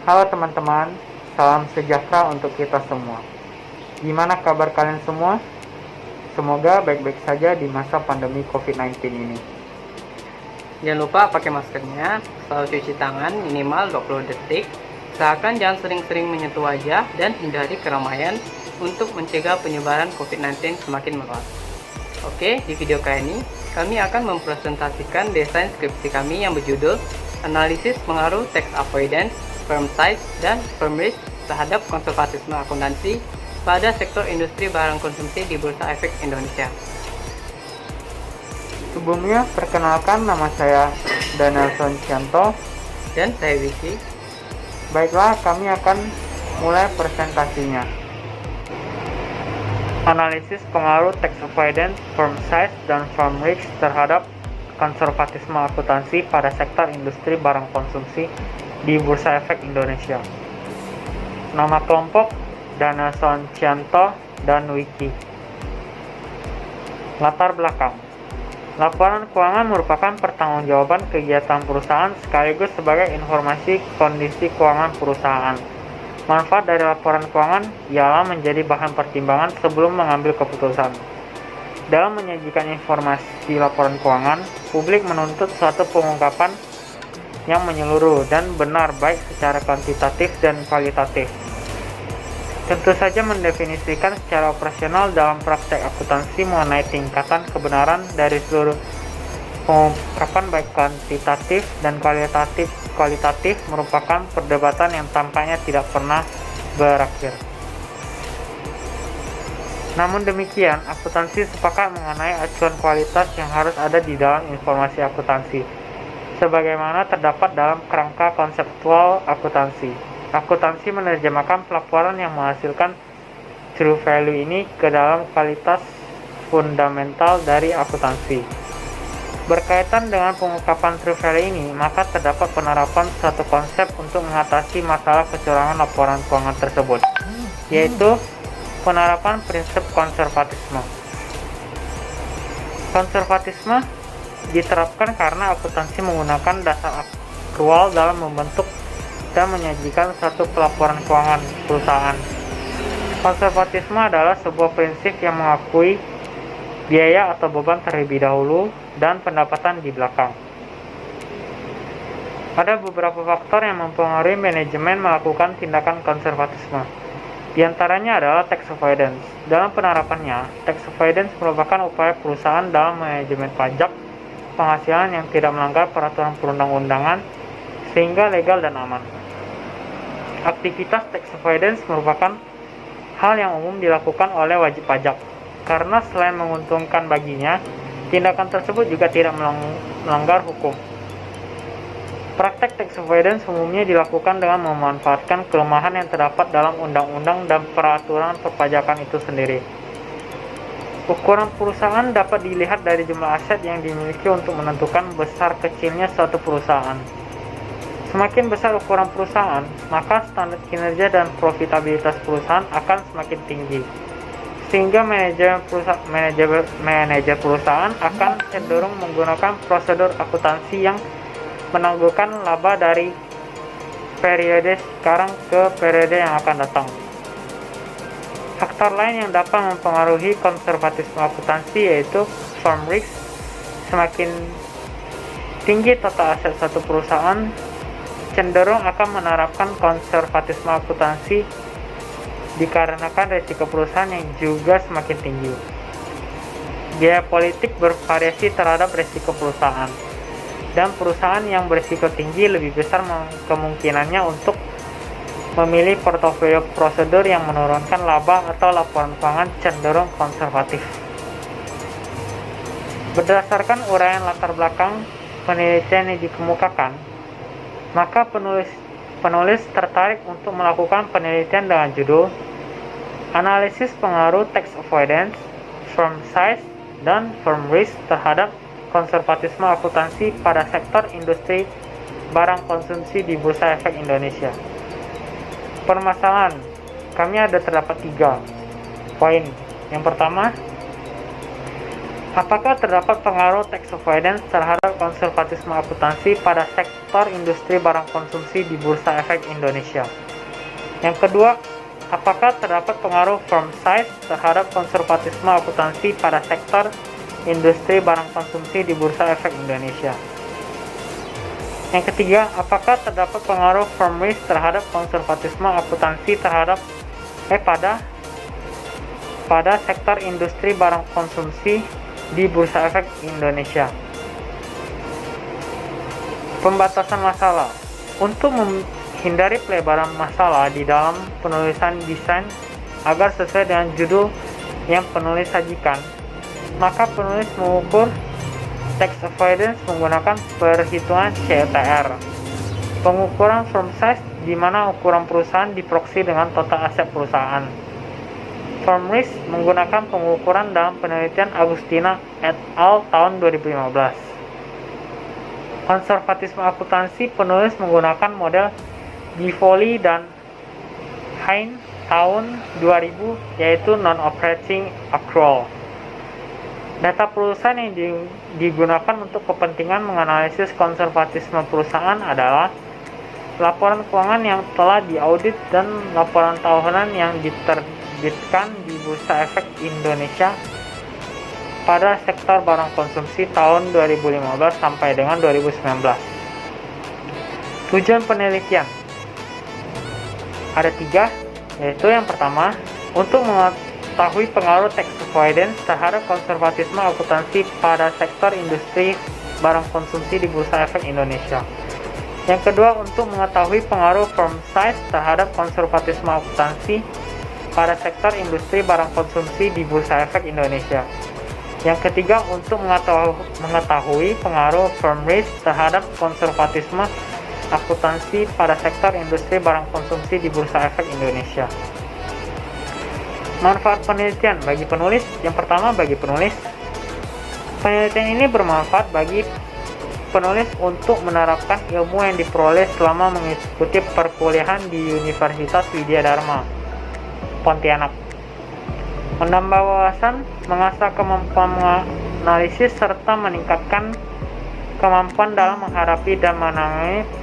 Halo teman-teman, salam sejahtera untuk kita semua. Gimana kabar kalian semua? Semoga baik-baik saja di masa pandemi COVID-19 ini. Jangan lupa pakai maskernya, selalu cuci tangan minimal 20 detik, usahakan jangan sering-sering menyentuh wajah dan hindari keramaian untuk mencegah penyebaran COVID-19 semakin meluas. Oke, di video kali ini kami akan mempresentasikan desain skripsi kami yang berjudul Analisis Pengaruh Tax Avoidance, Firm Size, dan Firm Risk terhadap konservatisme akuntansi pada sektor industri barang konsumsi di Bursa Efek Indonesia. Sebelumnya, perkenalkan nama saya Danielson Cianto. Dan saya Wiki. Baiklah, kami akan mulai presentasinya. Analisis pengaruh tax avoidance, firm size, dan firm risk terhadap konservatisme akuntansi pada sektor industri barang konsumsi di Bursa Efek Indonesia. Nama kelompok Danielson Cianto dan Wiki. Latar belakang. Laporan keuangan merupakan pertanggungjawaban kegiatan perusahaan sekaligus sebagai informasi kondisi keuangan perusahaan. Manfaat dari laporan keuangan ialah menjadi bahan pertimbangan sebelum mengambil keputusan. Dalam menyajikan informasi laporan keuangan, publik menuntut suatu pengungkapan yang menyeluruh dan benar baik secara kuantitatif dan kualitatif. Tentu saja mendefinisikan secara operasional dalam praktek akuntansi mengenai tingkatan kebenaran dari seluruh pengungkapan baik kuantitatif dan kualitatif merupakan perdebatan yang tampaknya tidak pernah berakhir. Namun demikian, akuntansi sepakat mengenai acuan kualitas yang harus ada di dalam informasi akuntansi, sebagaimana terdapat dalam kerangka konseptual akuntansi. Akuntansi menerjemahkan pelaporan yang menghasilkan true value ini ke dalam kualitas fundamental dari akuntansi. Berkaitan dengan pengungkapan true value ini, maka terdapat penerapan suatu konsep untuk mengatasi masalah kecurangan laporan keuangan tersebut, yaitu penerapan prinsip konservatisme. Konservatisme diterapkan karena akuntansi menggunakan dasar akrual dalam membentuk dan menyajikan satu pelaporan keuangan perusahaan. Konservatisme adalah sebuah prinsip yang mengakui biaya atau beban terlebih dahulu dan pendapatan di belakang. Ada beberapa faktor yang mempengaruhi manajemen melakukan tindakan konservatisme. Di antaranya adalah tax avoidance. Dalam penerapannya, tax avoidance merupakan upaya perusahaan dalam manajemen pajak penghasilan yang tidak melanggar peraturan perundang-undangan sehingga legal dan aman. Aktivitas tax avoidance merupakan hal yang umum dilakukan oleh wajib pajak, karena selain menguntungkan baginya, tindakan tersebut juga tidak melanggar hukum. Praktek tax avoidance umumnya dilakukan dengan memanfaatkan kelemahan yang terdapat dalam undang-undang dan peraturan perpajakan itu sendiri. Ukuran perusahaan dapat dilihat dari jumlah aset yang dimiliki untuk menentukan besar kecilnya suatu perusahaan. Semakin besar ukuran perusahaan, maka standar kinerja dan profitabilitas perusahaan akan semakin tinggi, sehingga manajer perusahaan akan cenderung menggunakan prosedur akuntansi yang menangguhkan laba dari periode sekarang ke periode yang akan datang. Faktor lain yang dapat mempengaruhi konservatisme akuntansi yaitu firm risk. Semakin tinggi total aset satu perusahaan, cenderung akan menerapkan konservatisme akuntansi dikarenakan risiko perusahaan yang juga semakin tinggi. Biaya politik bervariasi terhadap risiko perusahaan, dan perusahaan yang berisiko tinggi lebih besar kemungkinannya untuk memilih portofolio prosedur yang menurunkan laba atau laporan keuangan cenderung konservatif. Berdasarkan uraian latar belakang penelitian yang dikemukakan, maka penulis tertarik untuk melakukan penelitian dengan judul Analisis Pengaruh Tax Avoidance, Firm Size, dan Firm Risk terhadap konservatisme akuntansi pada sektor industri barang konsumsi di Bursa Efek Indonesia. Permasalahan, kami ada terdapat 3 poin. Yang pertama, Apakah terdapat pengaruh tax avoidance terhadap konservatisme akuntansi pada sektor industri barang konsumsi di Bursa Efek Indonesia? Yang kedua, apakah terdapat pengaruh firm size terhadap konservatisme akuntansi pada sektor industri barang konsumsi di Bursa Efek Indonesia? Yang ketiga, apakah terdapat pengaruh firm risk terhadap konservatisme akuntansi pada sektor industri barang konsumsi di Bursa Efek Indonesia? Pembatasan masalah. Untuk menghindari pelebaran masalah di dalam penulisan desain agar sesuai dengan judul yang penulis sajikan, maka penulis mengukur tax avoidance menggunakan perhitungan CTR. Pengukuran firm size, di mana ukuran perusahaan diproksi dengan total aset perusahaan. Firm risk menggunakan pengukuran dalam penelitian Agustina et al. Tahun 2015. Konservatisme akuntansi, penulis menggunakan model Bivoli dan Hein tahun 2000, yaitu non-operating accrual. Data perusahaan yang digunakan untuk kepentingan menganalisis konservatisme perusahaan adalah laporan keuangan yang telah diaudit dan laporan tahunan yang diterbitkan di Bursa Efek Indonesia pada sektor barang konsumsi tahun 2015 sampai dengan 2019. Tujuan penelitian ada 3, yaitu yang pertama, untuk mengetahui pengaruh tax avoidance terhadap konservatisme akuntansi pada sektor industri barang konsumsi di Bursa Efek Indonesia. Yang kedua, untuk mengetahui pengaruh firm size terhadap konservatisme akuntansi pada sektor industri barang konsumsi di Bursa Efek Indonesia. Yang ketiga, untuk mengetahui pengaruh firm risk terhadap konservatisme akuntansi pada sektor industri barang konsumsi di Bursa Efek Indonesia. Manfaat penelitian bagi penulis. Yang pertama, bagi penulis, penelitian ini bermanfaat bagi penulis untuk menerapkan ilmu yang diperoleh selama mengikuti perkuliahan di Universitas Widya Dharma, Pontianak. Menambah wawasan, mengasah kemampuan menganalisis, serta meningkatkan kemampuan dalam menghadapi dan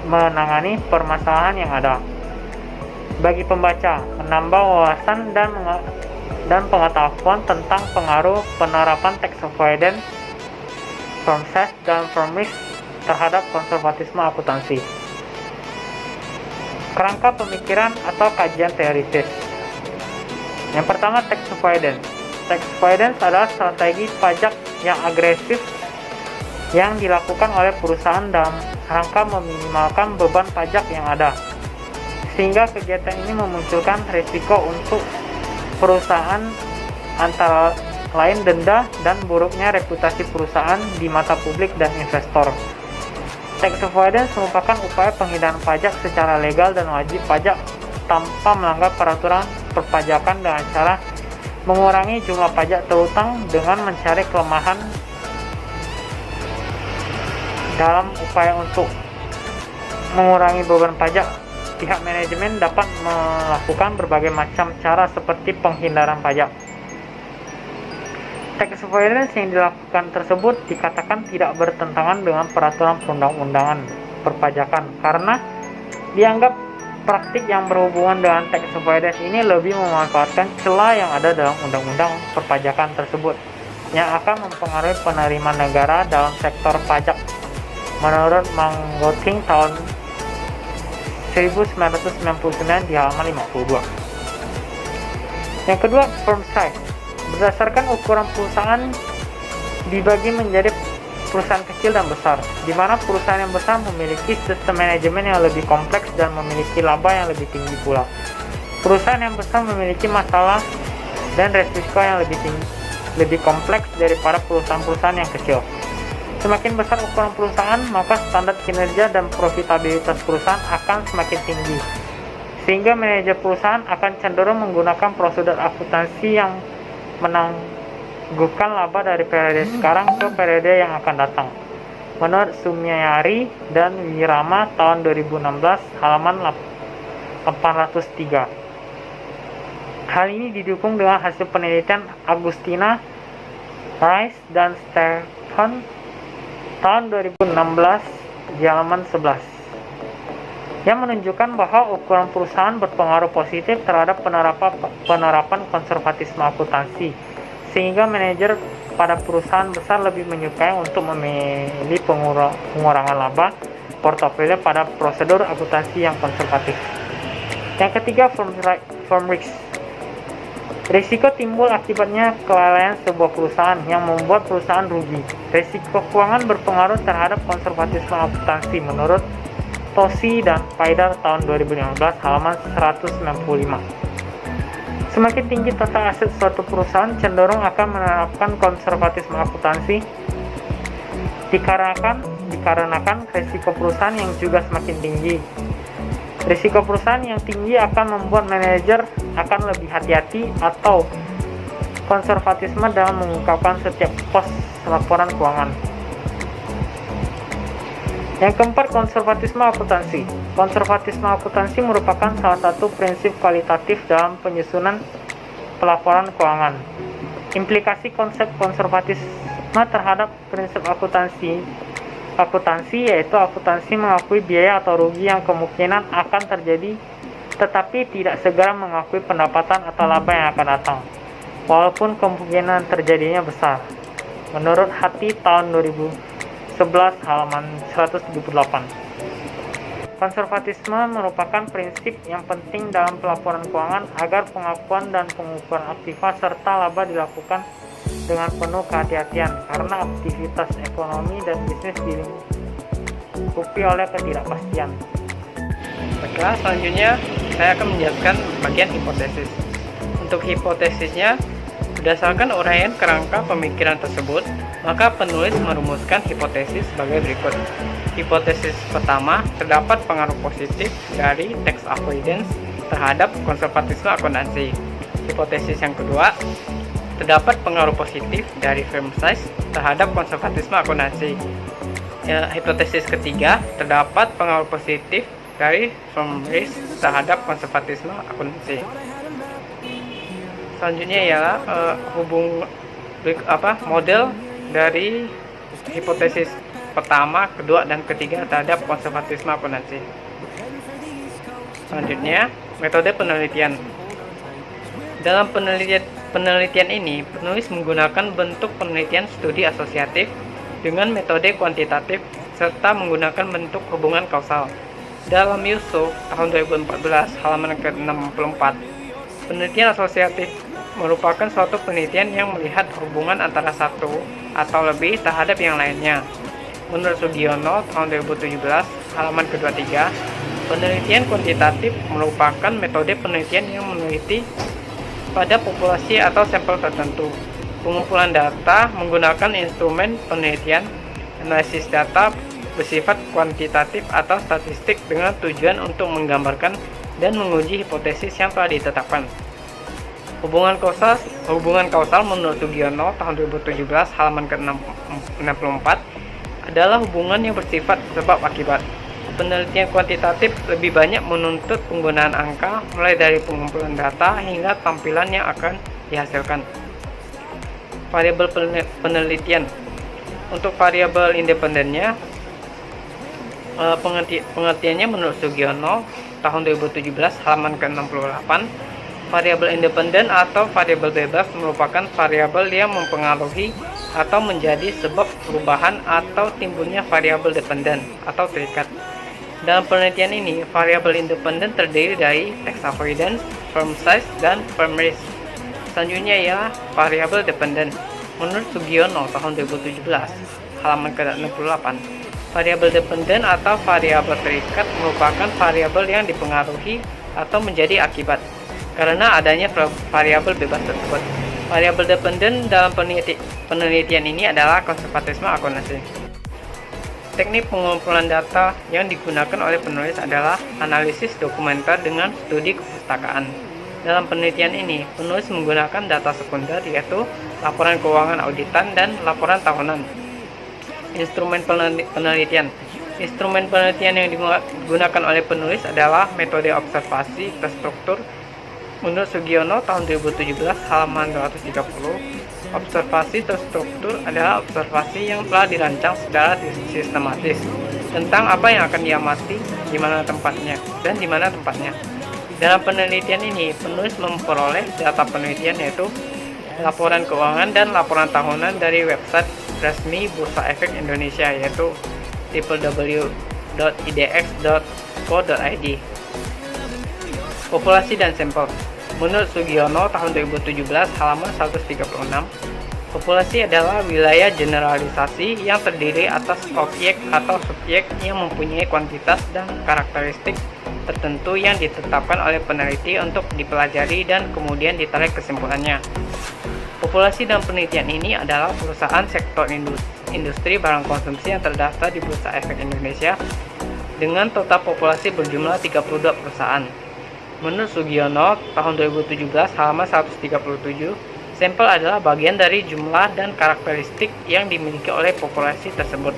menangani permasalahan yang ada. Bagi pembaca, menambah wawasan dan pengetahuan tentang pengaruh penerapan tax avoidance, firm size, dan firm risk terhadap konservatisme akuntansi. Kerangka pemikiran atau kajian teoritis. Yang pertama, tax avoidance. Tax avoidance adalah strategi pajak yang agresif yang dilakukan oleh perusahaan dalam rangka meminimalkan beban pajak yang ada, sehingga kegiatan ini memunculkan risiko untuk perusahaan, antara lain denda dan buruknya reputasi perusahaan di mata publik dan investor. Tax avoidance merupakan upaya penghindaran pajak secara legal dan wajib pajak tanpa melanggar peraturan perpajakan dengan cara mengurangi jumlah pajak terutang dengan mencari kelemahan. Dalam upaya untuk mengurangi beban pajak, pihak manajemen dapat melakukan berbagai macam cara seperti penghindaran pajak. Tax avoidance yang dilakukan tersebut dikatakan tidak bertentangan dengan peraturan perundang-undangan perpajakan karena dianggap praktik yang berhubungan dengan tax avoidance ini lebih memanfaatkan celah yang ada dalam undang-undang perpajakan tersebut yang akan mempengaruhi penerimaan negara dalam sektor pajak, menurut Manggoting tahun 1999 di halaman 52. Yang kedua, firm size. Berdasarkan ukuran perusahaan dibagi menjadi perusahaan kecil dan besar, di mana perusahaan yang besar memiliki sistem manajemen yang lebih kompleks dan memiliki laba yang lebih tinggi pula. Perusahaan yang besar memiliki masalah dan resiko yang lebih kompleks daripada perusahaan-perusahaan yang kecil. Semakin besar ukuran perusahaan, maka standar kinerja dan profitabilitas perusahaan akan semakin tinggi, sehingga manajer perusahaan akan cenderung menggunakan prosedur akuntansi yang menangguhkan laba dari periode sekarang ke periode yang akan datang. Menurut Sumyari dan Wirama tahun 2016 halaman 803. Hal ini didukung dengan hasil penelitian Agustina Rice dan Stephen tahun 2016 di halaman 11, yang menunjukkan bahwa ukuran perusahaan berpengaruh positif terhadap penerapan konservatisme akuntansi, sehingga manajer pada perusahaan besar lebih menyukai untuk memilih pengurangan laba portofolio pada prosedur akuntansi yang konservatif. Yang ketiga, firm risk. Risiko timbul akibatnya kelalaian sebuah perusahaan yang membuat perusahaan rugi. Risiko keuangan berpengaruh terhadap konservatisme akuntansi menurut Tosi dan Paidar tahun 2015 halaman 195. Semakin tinggi total aset suatu perusahaan, cenderung akan menerapkan konservatisme akuntansi dikarenakan risiko perusahaan yang juga semakin tinggi. Risiko perusahaan yang tinggi akan membuat manajer akan lebih hati-hati atau konservatisme dalam mengungkapkan setiap pos laporan keuangan. Yang keempat, konservatisme akuntansi. Konservatisme akuntansi merupakan salah satu prinsip kualitatif dalam penyusunan pelaporan keuangan. Implikasi konsep konservatisme terhadap prinsip akuntansi yaitu akuntansi mengakui biaya atau rugi yang kemungkinan akan terjadi, tetapi tidak segera mengakui pendapatan atau laba yang akan datang, walaupun kemungkinan terjadinya besar. Menurut Hati tahun 2011 halaman 178. Konservatisme merupakan prinsip yang penting dalam pelaporan keuangan agar pengakuan dan pengukuran aktiva serta laba dilakukan dengan penuh kehati-hatian, karena aktivitas ekonomi dan bisnis dilingkupi oleh ketidakpastian. Baiklah, selanjutnya saya akan menjelaskan bagian hipotesis. Untuk hipotesisnya, berdasarkan uraian kerangka pemikiran tersebut, maka penulis merumuskan hipotesis sebagai berikut. Hipotesis pertama, terdapat pengaruh positif dari tax avoidance terhadap konservatisme akuntansi. Hipotesis yang kedua, terdapat pengaruh positif dari firm size terhadap konservatisme akuntansi. Hipotesis ketiga, terdapat pengaruh positif dari firm risk terhadap konservatisme akuntansi. Selanjutnya ialah model dari hipotesis pertama, kedua, dan ketiga terhadap konservatisme akuntansi. Selanjutnya, metode penelitian. Dalam penelitian ini, penulis menggunakan bentuk penelitian studi asosiatif dengan metode kuantitatif serta menggunakan bentuk hubungan kausal. Dalam Yusuf tahun 2014 halaman ke-64, penelitian asosiatif merupakan suatu penelitian yang melihat hubungan antara satu atau lebih terhadap yang lainnya. Menurut Sugiono tahun 2017 halaman ke-23, penelitian kuantitatif merupakan metode penelitian yang meneliti pada populasi atau sampel tertentu. Pengumpulan data menggunakan instrumen penelitian, analisis data bersifat kuantitatif atau statistik dengan tujuan untuk menggambarkan dan menguji hipotesis yang telah ditetapkan. Hubungan kausal menurut Sugiono tahun 2017 halaman ke-64 adalah hubungan yang bersifat sebab akibat. Penelitian kuantitatif lebih banyak menuntut penggunaan angka, mulai dari pengumpulan data hingga tampilan yang akan dihasilkan. Variabel penelitian. Untuk variabel independennya, pengertiannya menurut Sugiono tahun 2017 halaman ke-68, variabel independen atau variabel bebas merupakan variabel yang mempengaruhi atau menjadi sebab perubahan atau timbulnya variabel dependen atau terikat. Dalam penelitian ini, variabel independen terdiri dari tax avoidance, firm size, dan firm risk. Selanjutnya ialah variabel dependen. Menurut Sugiono tahun 2017 halaman ke-68, variabel dependen atau variabel terikat merupakan variabel yang dipengaruhi atau menjadi akibat karena adanya variabel bebas tersebut. Variabel dependen dalam penelitian ini adalah konservatisme akuntansi. Teknik pengumpulan data yang digunakan oleh penulis adalah analisis dokumenter dengan studi kepustakaan. Dalam penelitian ini, penulis menggunakan data sekunder yaitu laporan keuangan auditan dan laporan tahunan. Instrumen penelitian. Instrumen penelitian yang digunakan oleh penulis adalah metode observasi terstruktur. Menurut Sugiono tahun 2017 halaman 230, Observasi terstruktur adalah observasi yang telah dirancang secara sistematis tentang apa yang akan diamati, di mana tempatnya, dan di mana tempatnya. Dalam penelitian ini, penulis memperoleh data penelitian yaitu laporan keuangan dan laporan tahunan dari website resmi Bursa Efek Indonesia yaitu www.idx.co.id. Populasi dan sampel. Menurut Sugiono tahun 2017 halaman 136, populasi adalah wilayah generalisasi yang terdiri atas objek atau subjek yang mempunyai kuantitas dan karakteristik tertentu yang ditetapkan oleh peneliti untuk dipelajari dan kemudian ditarik kesimpulannya. Populasi dalam penelitian ini adalah perusahaan sektor industri barang konsumsi yang terdaftar di Bursa Efek Indonesia dengan total populasi berjumlah 32 perusahaan. Menurut Sugiono, tahun 2017 halaman 137, sampel adalah bagian dari jumlah dan karakteristik yang dimiliki oleh populasi tersebut.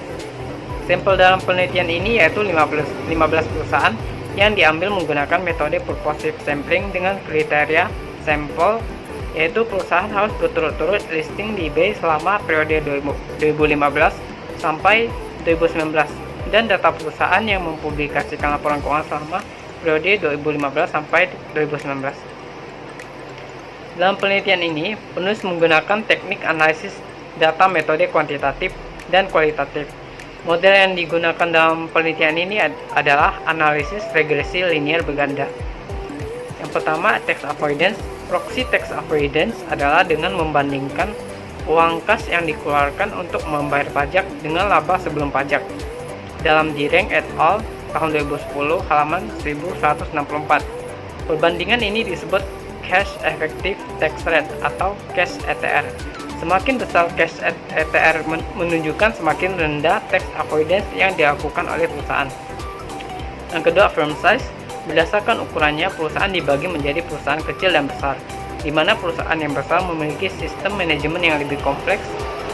Sampel dalam penelitian ini yaitu 15 perusahaan yang diambil menggunakan metode purposive sampling dengan kriteria sampel, yaitu perusahaan harus berturut-turut listing di eBay selama periode 2015 sampai 2019 dan data perusahaan yang mempublikasikan laporan keuangan selama periode 2015 sampai 2019. Dalam penelitian ini, penulis menggunakan teknik analisis data metode kuantitatif dan kualitatif. Model yang digunakan dalam penelitian ini adalah analisis regresi linear berganda. Yang pertama, tax avoidance. Proxy tax avoidance adalah dengan membandingkan uang kas yang dikeluarkan untuk membayar pajak dengan laba sebelum pajak. Dalam Jireng et al. Tahun 2010 halaman 1164. Perbandingan ini disebut cash effective tax rate atau cash ETR. Semakin besar cash ETR menunjukkan semakin rendah tax avoidance yang dilakukan oleh perusahaan. Yang kedua, firm size. Berdasarkan ukurannya, perusahaan dibagi menjadi perusahaan kecil dan besar, di mana perusahaan yang besar memiliki sistem manajemen yang lebih kompleks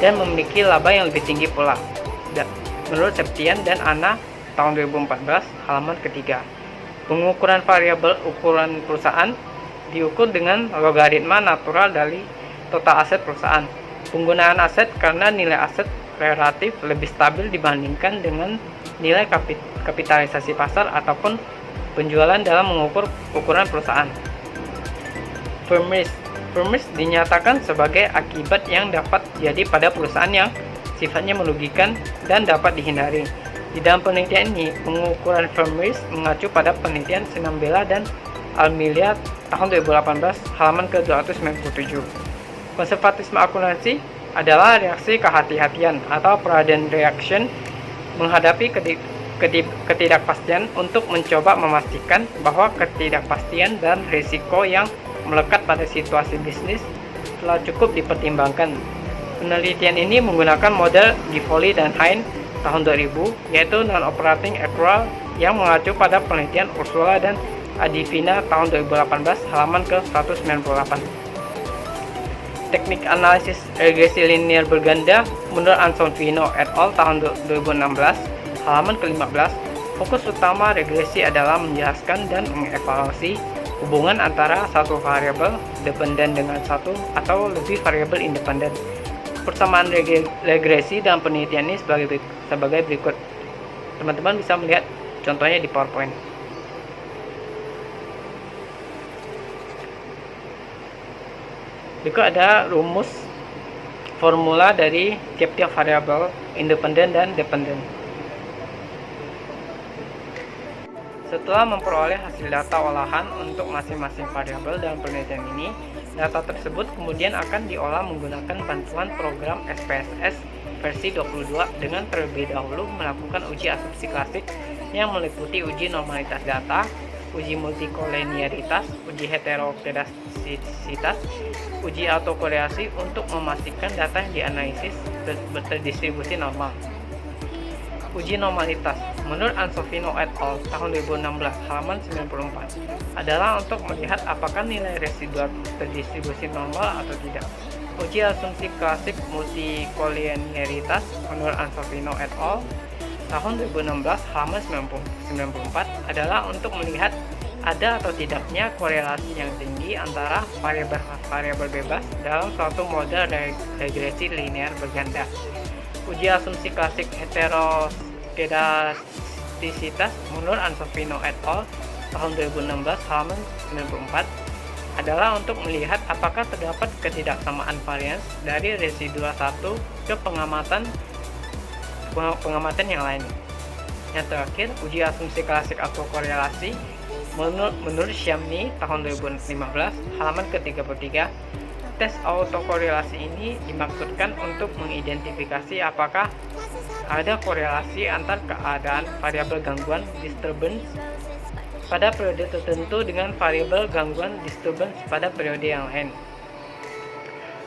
dan memiliki laba yang lebih tinggi pula. Menurut Septian dan Anna tahun 2014 halaman ketiga. Pengukuran variabel ukuran perusahaan diukur dengan logaritma natural dari total aset perusahaan. Penggunaan aset karena nilai aset relatif lebih stabil dibandingkan dengan nilai kapitalisasi pasar ataupun penjualan dalam mengukur ukuran perusahaan. Firm risk. Firm risk dinyatakan sebagai akibat yang dapat terjadi pada perusahaan yang sifatnya merugikan dan dapat dihindari. Di dalam penelitian ini, pengukuran firm risk mengacu pada penelitian Sinambela dan Almilia tahun 2018 halaman ke-297. Konservatisme akuntansi adalah reaksi kehati-hatian atau prudent reaction menghadapi ketidakpastian untuk mencoba memastikan bahwa ketidakpastian dan risiko yang melekat pada situasi bisnis telah cukup dipertimbangkan. Penelitian ini menggunakan model Givoli dan Hein tahun 2000, yaitu non-operating accrual yang mengacu pada penelitian Ursula dan Adivina tahun 2018 halaman ke-198. Teknik analisis regresi linear berganda menurut Ansonvino et al. Tahun 2016 halaman ke-15. Fokus utama regresi adalah menjelaskan dan mengevaluasi hubungan antara satu variabel dependen dengan satu atau lebih variabel independen. Persamaan regresi dalam penelitian ini sebagai berikut. Teman-teman bisa melihat contohnya di PowerPoint. Berikut ada rumus formula dari tiap-tiap variabel independen dan dependen. Setelah memperoleh hasil data olahan untuk masing-masing variabel dalam penelitian ini, data tersebut kemudian akan diolah menggunakan bantuan program SPSS versi 22 dengan terlebih dahulu melakukan uji asumsi klasik yang meliputi uji normalitas data, uji multikolenialitas, uji heterokedastisitas, uji autokorelasi untuk memastikan data yang dianalisis berdistribusi normal. Uji normalitas menurut Ansonvino et al. Tahun 2016 halaman 94 adalah untuk melihat apakah nilai residual terdistribusi normal atau tidak. Uji asumsi klasik multikolenialitas menurut Ansonvino et al. Tahun 2016 halaman 94 adalah untuk melihat ada atau tidaknya korelasi yang tinggi antara variabel bebas dalam suatu model regresi linear berganda. Uji asumsi klasik heteroskedastisitas menurut Ansofino et al. Tahun 2016 halaman 94 adalah untuk melihat apakah terdapat ketidaksamaan varians dari residua satu ke pengamatan yang lain. Yang terakhir, uji asumsi klasik autokorelasi menurut Shyamny tahun 2015 halaman ke-33. Tes autokorelasi ini dimaksudkan untuk mengidentifikasi apakah ada korelasi antar keadaan variabel gangguan disturbance pada periode tertentu dengan variabel gangguan disturbance pada periode yang lain.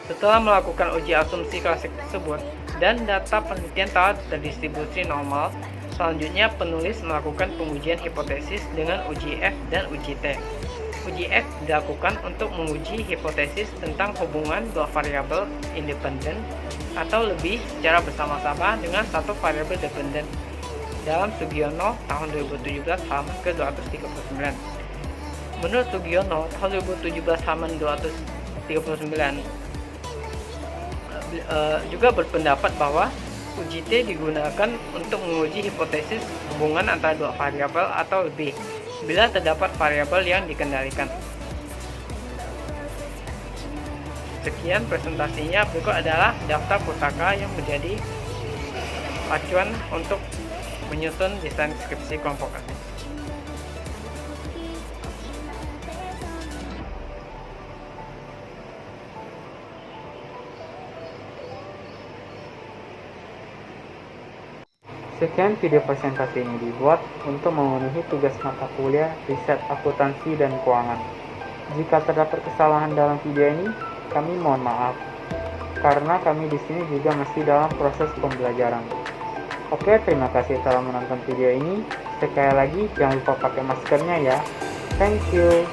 Setelah melakukan uji asumsi klasik tersebut dan data penelitian telah terdistribusi normal, selanjutnya penulis melakukan pengujian hipotesis dengan uji F dan uji T. Uji F dilakukan untuk menguji hipotesis tentang hubungan dua variabel independen atau lebih secara bersama-sama dengan satu variabel dependen. Dalam Sugiono tahun 2017 halaman ke-239. Menurut Sugiono tahun 2017 halaman 239 juga berpendapat bahwa uji T digunakan untuk menguji hipotesis hubungan antara dua variabel atau lebih bila terdapat variabel yang dikendalikan. Sekian presentasinya, berikut adalah daftar pustaka yang menjadi acuan untuk menyusun desain skripsi kelompok aktif. Sekian video presentasi ini dibuat untuk memenuhi tugas mata kuliah riset akuntansi dan keuangan. Jika terdapat kesalahan dalam video ini, kami mohon maaf, karena kami di sini juga masih dalam proses pembelajaran. Oke, terima kasih telah menonton video ini. Sekali lagi, jangan lupa pakai maskernya ya. Thank you.